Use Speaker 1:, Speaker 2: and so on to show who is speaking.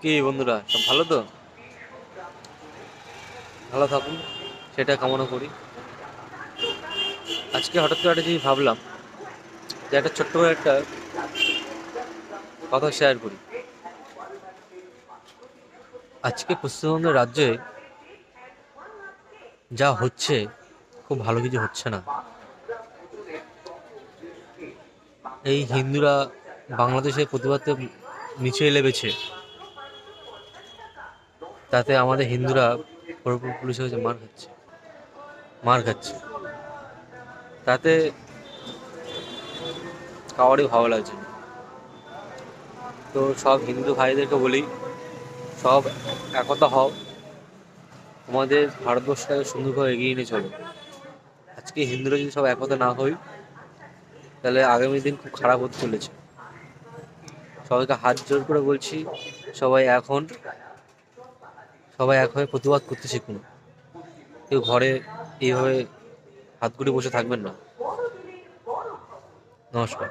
Speaker 1: কি বন্ধুরা, সব ভালো তো? ভালো থাকুন, সেটা কামনা করি। আজকে হঠাৎ করে একটা জিনিস ভাবলাম যে একটা ছোট্ট করে একটা কথা শেয়ার করি। আজকে পশ্চিমবঙ্গের রাজ্যে যা হচ্ছে, খুব ভালো কিছু হচ্ছে না। এই হিন্দুরা বাংলাদেশের প্রতিবাদে মিছিল লেগেছে, তাতে আমাদের হিন্দুরা পুলিশের কাছে মার খাচ্ছে। তাতে কাউরই ভালো লাগছে না। তো সব হিন্দু ভাইদেরকে বলি, সব একতা হও, আমাদের ভারতবর্ষটাকে সুন্দরভাবে এগিয়ে নিয়ে চলো। আজকে হিন্দুরা যদি সব একতা না হই, তাহলে আগামী দিন খুব খারাপ হতে চলেছে। সবাইকে হাত জোর করে বলছি, সবাই এখন সবাই এক হয়ে প্রতিবাদ করতে শিখুন। কেউ ঘরে এইভাবে হাত গুটিয়ে বসে থাকবেন না। নমস্কার।